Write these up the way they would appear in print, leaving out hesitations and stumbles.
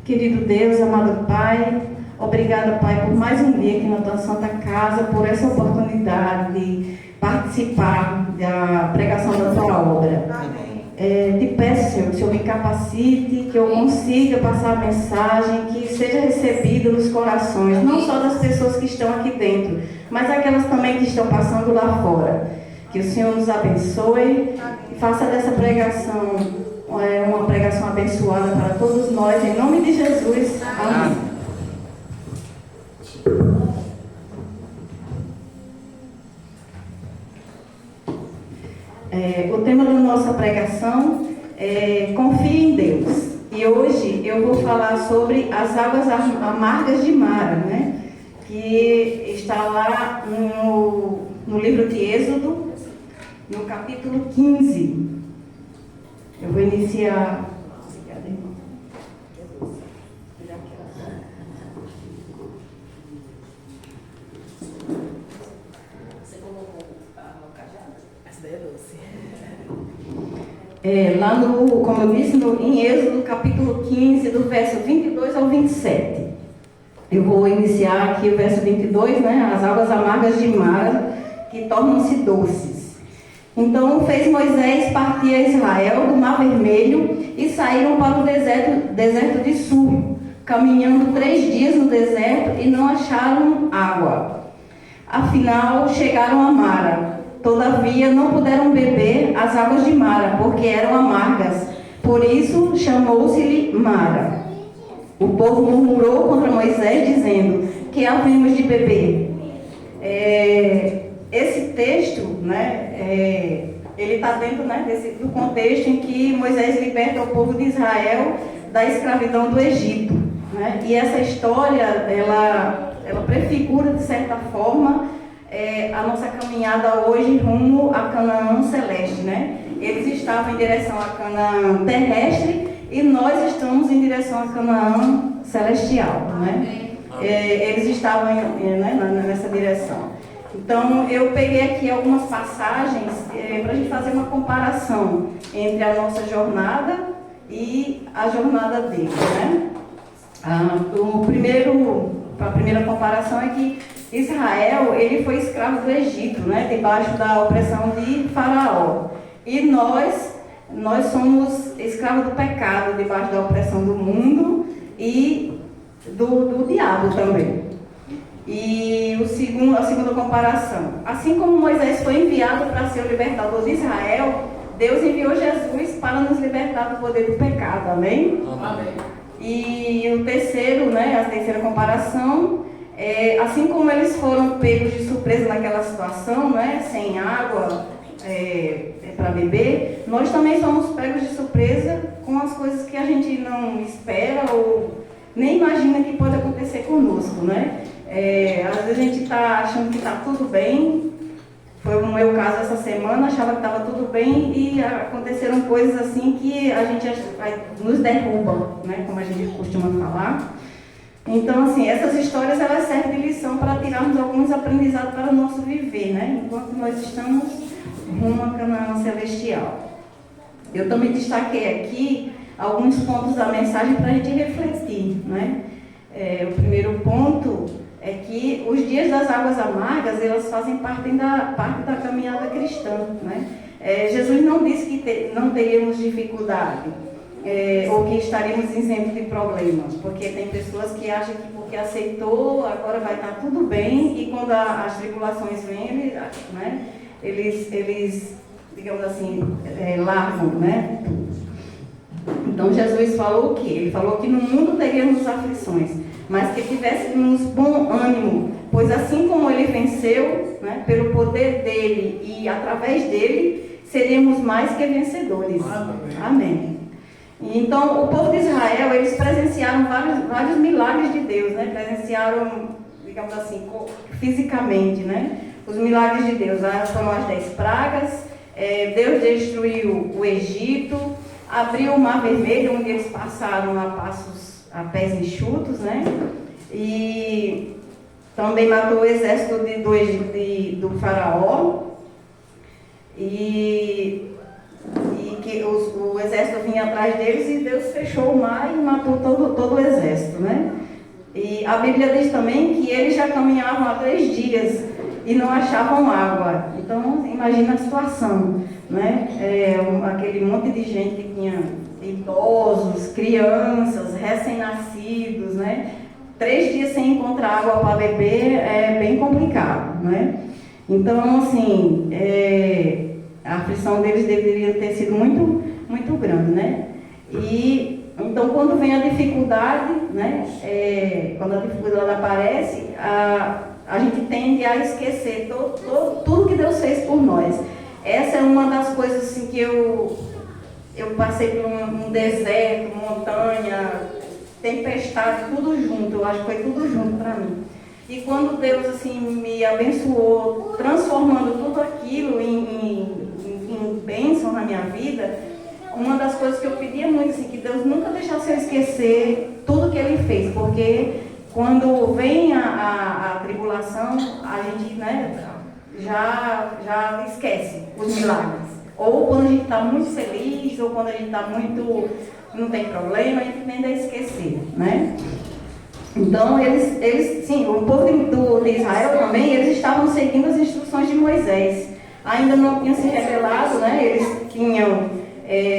Querido Deus, amado Pai, obrigada, Pai, por mais um dia aqui na tua Santa Casa, por essa oportunidade de participar da pregação da tua obra. Te peço, Senhor, que o Senhor me capacite, que eu consiga passar a mensagem, que seja recebida nos corações, não só das pessoas que estão aqui dentro, mas aquelas também que estão passando lá fora. Que o Senhor nos abençoe, faça dessa pregação uma pregação abençoada para todos nós, em nome de Jesus. Amém. O tema da nossa pregação é Confie em Deus. E hoje eu vou falar sobre as águas amargas de Mara, né? Que está lá no livro de Êxodo, no capítulo 15. Eu vou iniciar. Obrigada, irmão. Você colocou o cajado? Essa daí é doce. Lá como eu disse, em Êxodo, capítulo 15, do verso 22 ao 27. Eu vou iniciar aqui o verso 22, né? As águas amargas de Mara, que tornam-se doces. Então fez Moisés partir a Israel do Mar Vermelho e saíram para o deserto de Sur, caminhando 3 dias no deserto e não acharam água. Afinal, chegaram a Mara. Todavia, não puderam beber as águas de Mara, porque eram amargas. Por isso, chamou-se-lhe Mara. O povo murmurou contra Moisés, dizendo: que havemos de beber? Esse texto, né, ele está dentro, né, do contexto em que Moisés liberta o povo de Israel da escravidão do Egito, né? E essa história, ela prefigura, de certa forma, a nossa caminhada hoje rumo a Canaã celeste, né? Eles estavam em direção a Canaã terrestre e nós estamos em direção a Canaã celestial, né? Eles estavam nessa direção. Então, eu peguei aqui algumas passagens para a gente fazer uma comparação entre a nossa jornada e a jornada deles, né? A primeira comparação é que Israel, ele foi escravo do Egito, né? Debaixo da opressão de Faraó. E nós somos escravos do pecado, debaixo da opressão do mundo e do diabo também. E a segunda comparação. Assim como Moisés foi enviado para ser o libertador de Israel, Deus enviou Jesus para nos libertar do poder do pecado. Amém? Amém. E a terceira comparação, assim como eles foram pegos de surpresa naquela situação, né, sem água para beber, nós também somos pegos de surpresa com as coisas que a gente não espera ou nem imagina que pode acontecer conosco, né? Às vezes a gente está achando que está tudo bem. Foi o meu caso essa semana, achava que estava tudo bem e aconteceram coisas assim que a gente nos derruba, né? Como a gente costuma falar. Então, assim, essas histórias elas servem de lição para tirarmos alguns aprendizados para o nosso viver, né? Enquanto nós estamos rumo a Canaã celestial. Eu também destaquei aqui alguns pontos da mensagem para a gente refletir, né? O primeiro ponto é que os dias das águas amargas, elas fazem parte da caminhada cristã, né? Jesus não disse que não teríamos dificuldade, ou que estaríamos isentos de problemas, porque tem pessoas que acham que porque aceitou, agora vai estar tudo bem, e quando as tribulações vêm, eles digamos assim, largam, né? Então Jesus falou o quê? Ele falou que no mundo teríamos aflições, mas que tivéssemos bom ânimo, pois assim como ele venceu, né, pelo poder dele e através dele, seríamos mais que vencedores. Amém. Amém. Então, o povo de Israel, eles presenciaram vários milagres de Deus, né? Presenciaram, digamos assim, fisicamente, né? Os milagres de Deus. Foram as 10 pragas, Deus destruiu o Egito, abriu o Mar Vermelho, onde eles passaram a pés enxutos, né? E também matou o exército do Faraó. E que o exército vinha atrás deles e Deus fechou o mar e matou todo o exército. a Bíblia diz também que eles já caminhavam há 3 dias e não achavam água. Então, imagina a situação, né? Aquele monte de gente que tinha idosos, crianças, recém-nascidos, né? 3 dias sem encontrar água para beber é bem complicado, né? Então, assim, a aflição deles deveria ter sido muito, muito grande, né? E então, quando vem a dificuldade, né? Quando a dificuldade aparece, a gente tende a esquecer tudo que Deus fez por nós. Essa é uma das coisas assim, que eu passei por um deserto, montanha, tempestade, tudo junto. Eu acho que foi tudo junto para mim. E quando Deus assim, me abençoou, transformando tudo aquilo em bênção na minha vida, uma das coisas que eu pedia muito, assim, que Deus nunca deixasse eu esquecer tudo que Ele fez, porque quando vem a tribulação, a gente, né, já esquece os milagres. Ou quando a gente está muito feliz, ou quando a gente está muito, não tem problema, a gente tende a esquecer, né? Então, sim, o povo de Israel também, eles estavam seguindo as instruções de Moisés. Ainda não tinham se rebelado, né? Eles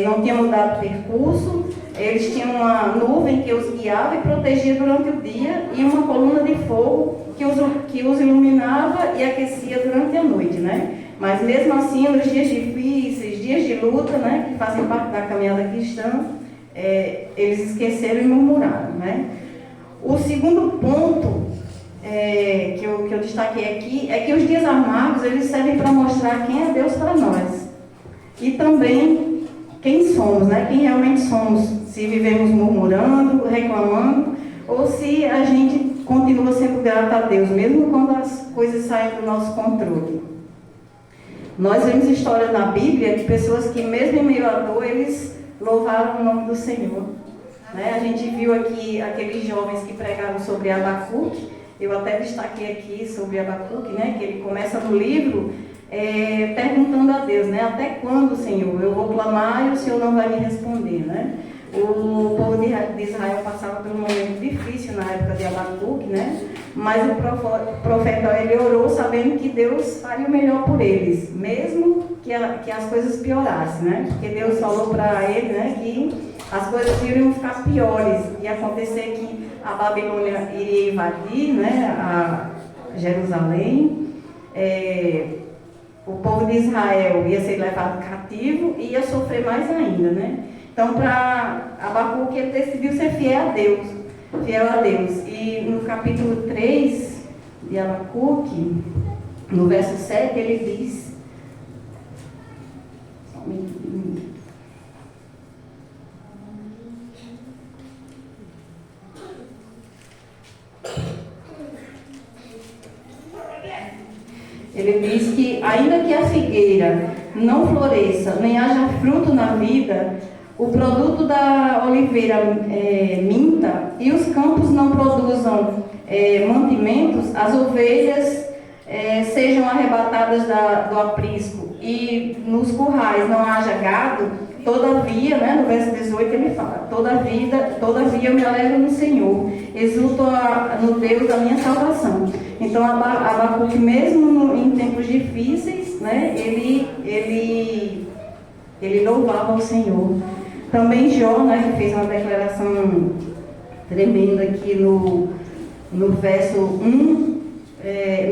não tinham mudado o percurso, eles tinham uma nuvem que os guiava e protegia durante o dia e uma coluna de fogo que os iluminava e aquecia durante a noite, né? Mas mesmo assim, nos dias difíceis, dias de luta, né, que fazem parte da caminhada cristã, eles esqueceram e murmuraram, né? O segundo ponto que eu destaquei aqui é que os dias amargos, eles servem para mostrar quem é Deus para nós. E também quem somos, né? Quem realmente somos. Se vivemos murmurando, reclamando, ou se a gente continua sendo grato a Deus, mesmo quando as coisas saem do nosso controle. Nós vemos histórias na Bíblia de pessoas que, mesmo em meio à dor, eles louvaram o nome do Senhor. Né? A gente viu aqui aqueles jovens que pregaram sobre Abacuque. Eu até destaquei aqui sobre Abacuque, né? Que ele começa no livro perguntando a Deus, né? Até quando, Senhor? Eu vou clamar e o Senhor não vai me responder, né? O povo de Israel passava por um momento difícil na época de Abacuque, né? Mas o profeta, ele orou sabendo que Deus faria o melhor por eles, mesmo que as coisas piorassem, né? Porque Deus falou para ele, né, que as coisas iriam ficar piores, ia acontecer que a Babilônia iria invadir, né, a Jerusalém, o povo de Israel ia ser levado cativo e ia sofrer mais ainda, né? Então, para Abacuque, ele decidiu ser fiel a Deus. E no capítulo 3 de Abacuque, no verso 7, ele diz... Ele diz que, ainda que a figueira não floresça, nem haja fruto na vida, o produto da oliveira minta e os campos não produzam mantimentos, as ovelhas sejam arrebatadas do aprisco e nos currais não haja gado, todavia, né, no verso 18 ele fala, todavia eu me alegro no Senhor, exulto no Deus da minha salvação. Então Abacuque, mesmo em tempos difíceis, né, ele louvava o Senhor. Também Jó, né, que fez uma declaração tremenda aqui no verso 1,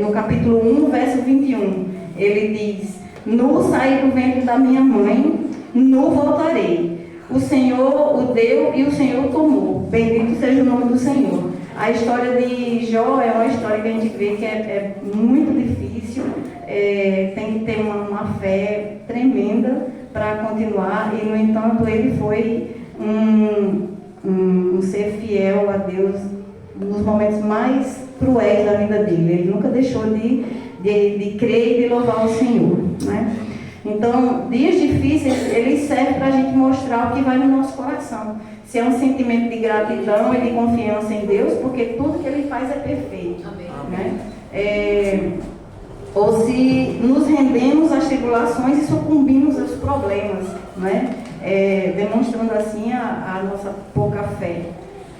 no capítulo 1, verso 21. Ele diz: nu saí do ventre da minha mãe, nu voltarei. O Senhor o deu e o Senhor o tomou. Bendito seja o nome do Senhor. A história de Jó é uma história que a gente vê que é muito difícil, tem que ter uma fé tremenda para continuar, e no entanto ele foi um ser fiel a Deus nos momentos mais cruéis da vida dele. Ele nunca deixou de crer e de louvar o Senhor, né? Então, dias difíceis, eles servem para a gente mostrar o que vai no nosso coração. Se é um sentimento de gratidão e de confiança em Deus, porque tudo que Ele faz é perfeito. Né? Ou se nos rendemos às tribulações e sucumbimos aos problemas, né? Demonstrando assim a nossa pouca fé.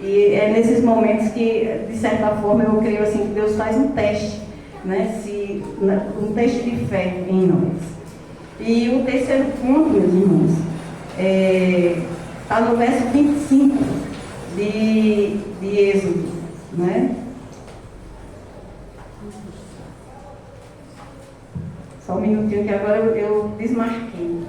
E é nesses momentos que, de certa forma, eu creio assim, que Deus faz um teste, né? Um teste de fé em nós. E o terceiro ponto, meus irmãos, está no verso 25 de Êxodo, né? Só um minutinho que agora eu desmarquei.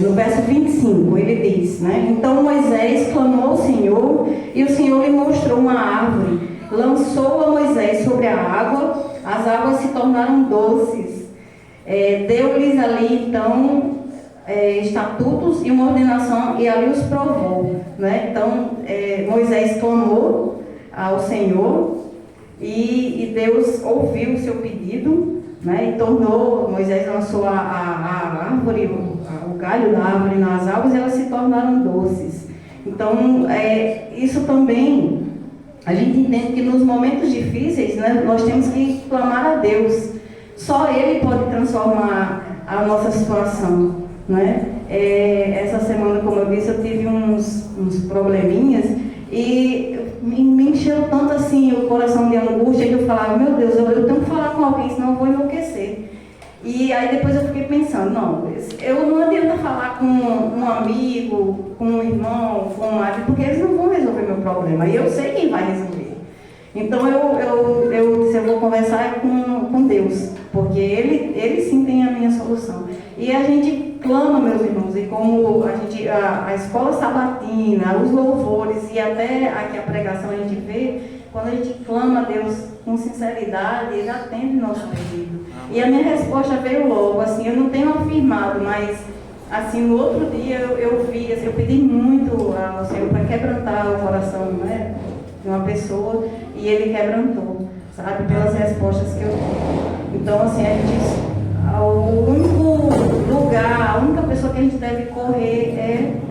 No verso 25, ele diz, né? Então Moisés clamou ao Senhor, e o Senhor lhe mostrou uma árvore. Lançou a Moisés sobre a água, as águas se tornaram doces. Deu-lhes ali, então, estatutos e uma ordenação, e ali os provou, né? Então, Moisés clamou ao Senhor, e Deus ouviu o seu pedido, né? E Moisés lançou a árvore, o galho da árvore nas águas, e elas se tornaram doces. Então, isso também, a gente entende que nos momentos difíceis, né, nós temos que clamar a Deus. Só Ele pode transformar a nossa situação, né? Essa semana, como eu disse, eu tive uns probleminhas, e me encheu tanto assim o coração de angústia, que eu falava, meu Deus, eu tenho que falar com alguém, senão eu vou enlouquecer. E aí depois eu fiquei pensando, não adianta falar com um amigo, com um irmão, com um marido, porque eles não vão resolver meu problema, e eu sei quem vai resolver. Então eu vou conversar com Deus, porque ele sim tem a minha solução. E a gente clama, meus irmãos, e como a escola sabatina, os louvores e até aqui a pregação a gente vê, quando a gente clama a Deus com sinceridade, Ele atende nosso pedido. E a minha resposta veio logo, assim, eu não tenho afirmado, mas assim, no outro dia eu vi, assim, eu pedi muito ao Senhor para quebrantar o coração, né, de uma pessoa, e Ele quebrantou, sabe, pelas respostas que eu tive. Então, assim, o único lugar, a única pessoa que a gente deve correr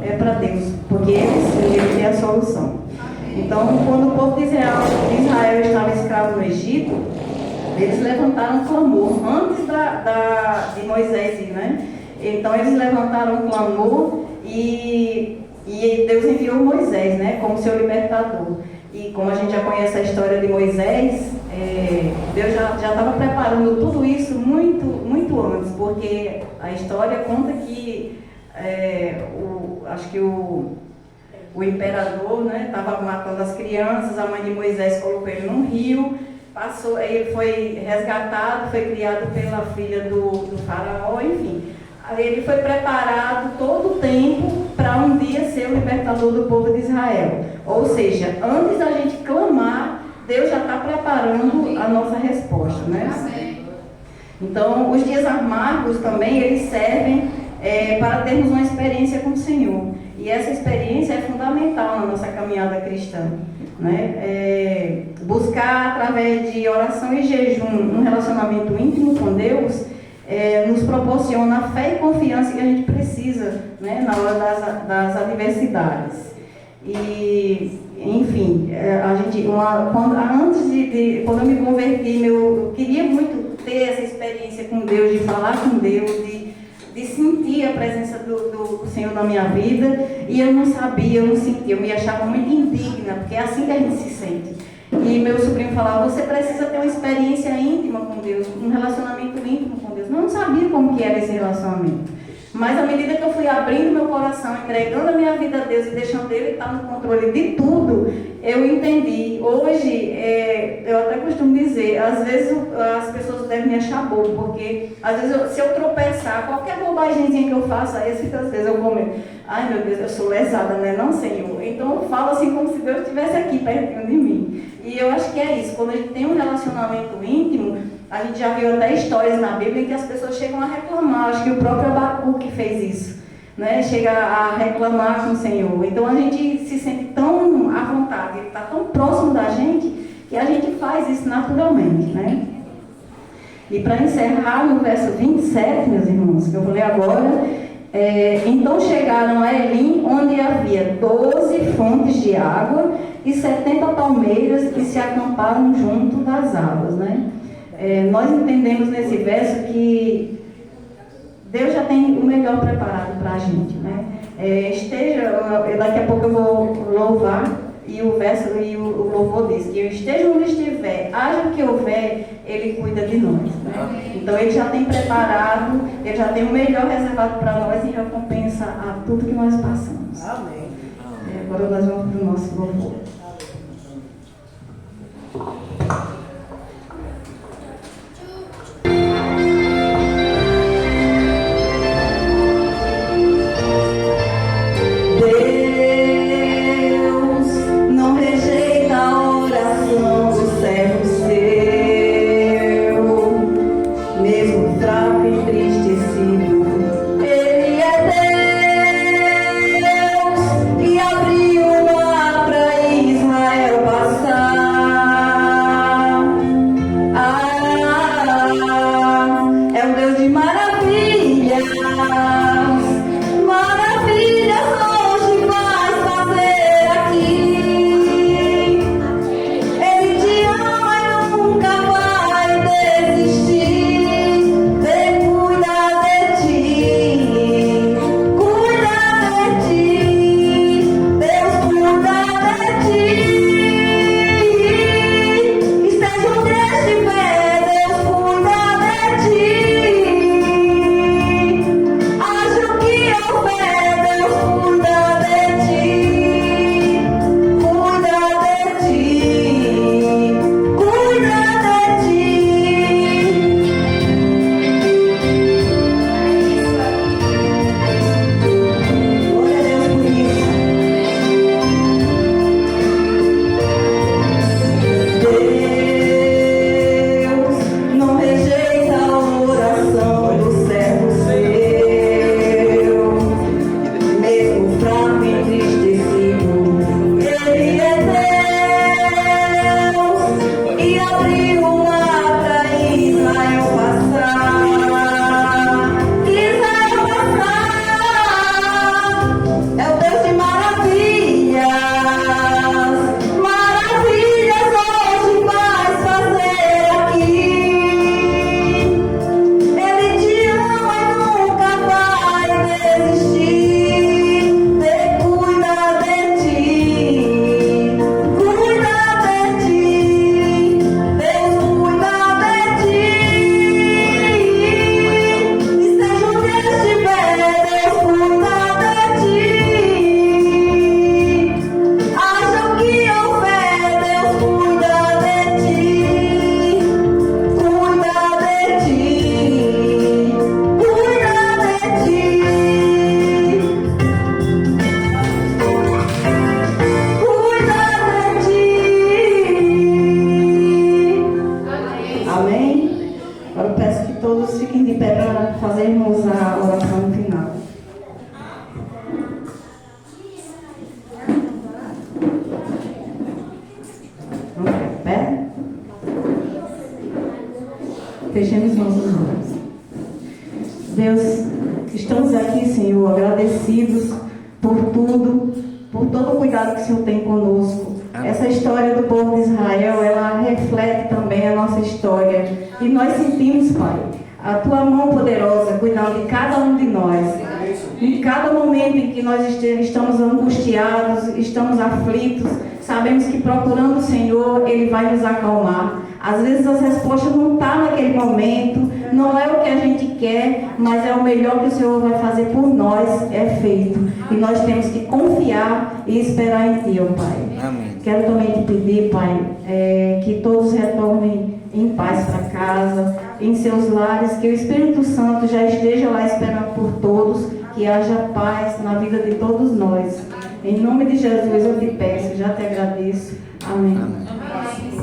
é para Deus, porque Ele é a solução. Então, quando o povo de Israel estava escravo no Egito, eles levantaram um clamor antes de Moisés ir, né? Então, eles levantaram um clamor e Deus enviou Moisés, né, como seu libertador. E como a gente já conhece a história de Moisés, Deus já estava preparando tudo isso muito, muito antes, porque a história conta que acho que o imperador, né, estava matando as crianças, a mãe de Moisés colocou ele num rio, ele foi resgatado, foi criado pela filha do faraó, enfim. Ele foi preparado todo o tempo para um dia ser o libertador do povo de Israel. Ou seja, antes da gente clamar, Deus já está preparando a nossa resposta, né? Então, os dias amargos também, eles servem para termos uma experiência com o Senhor. E essa experiência é fundamental na nossa caminhada cristã, né? Buscar, através de oração e jejum, um relacionamento íntimo com Deus, nos proporciona a fé e confiança que a gente precisa, né, na hora das adversidades. E, enfim, quando eu me converti, eu queria muito ter essa experiência com Deus, de falar com Deus, de sentir a presença do Senhor na minha vida, e eu não sabia, eu não sentia, eu me achava muito indigna, porque é assim que a gente se sente. E meu sobrinho falava, você precisa ter uma experiência íntima com Deus, um relacionamento íntimo com Deus. Eu não sabia como que era esse relacionamento. Mas à medida que eu fui abrindo meu coração, entregando a minha vida a Deus e deixando Ele estar no controle de tudo, eu entendi. Hoje, eu até costumo dizer, às vezes as pessoas devem me achar bobo, porque às vezes se eu tropeçar, qualquer bobagemzinha que eu faça, às vezes eu comento, ai meu Deus, eu sou lesada, né? Não, Senhor. Então eu falo assim como se Deus estivesse aqui pertinho de mim. E eu acho que é isso, quando a gente tem um relacionamento íntimo, a gente já viu até histórias na Bíblia em que as pessoas chegam a reclamar. Acho que o próprio Abacuque fez isso, né? Chega a reclamar com o Senhor. Então a gente se sente tão à vontade, Ele está tão próximo da gente, que a gente faz isso naturalmente, né? E para encerrar, no verso 27, meus irmãos, que eu vou ler agora, Então chegaram a Elim, onde havia 12 fontes de água e 70 palmeiras que se acamparam junto das águas, né? Nós entendemos nesse verso que Deus já tem o melhor preparado para a gente, né? Daqui a pouco eu vou louvar, e o verso e o louvor diz que eu esteja onde estiver, haja o que houver, Ele cuida de nós, né? Então Ele já tem preparado, Ele já tem o melhor reservado para nós em recompensa a tudo que nós passamos. Amém. Agora nós vamos para o nosso louvor. Fechemos nossos olhos. Deus, estamos aqui, Senhor, agradecidos por tudo, por todo o cuidado que o Senhor tem conosco. Essa história do povo de Israel, ela reflete também a nossa história. E nós sentimos, Pai, a Tua mão poderosa cuidando de cada um de nós. Em cada momento em que nós estamos angustiados, estamos aflitos, sabemos que procurando o Senhor, Ele vai nos acalmar. Às vezes as respostas não estão naquele momento, não é o que a gente quer, mas é o melhor que o Senhor vai fazer por nós, é feito. E nós temos que confiar e esperar em Ti, ó Pai. Amém. Quero também te pedir, Pai, que todos retornem em paz para casa, em seus lares, que o Espírito Santo já esteja lá esperando por todos, que haja paz na vida de todos nós. Em nome de Jesus eu te peço, já te agradeço. Amém. Amém.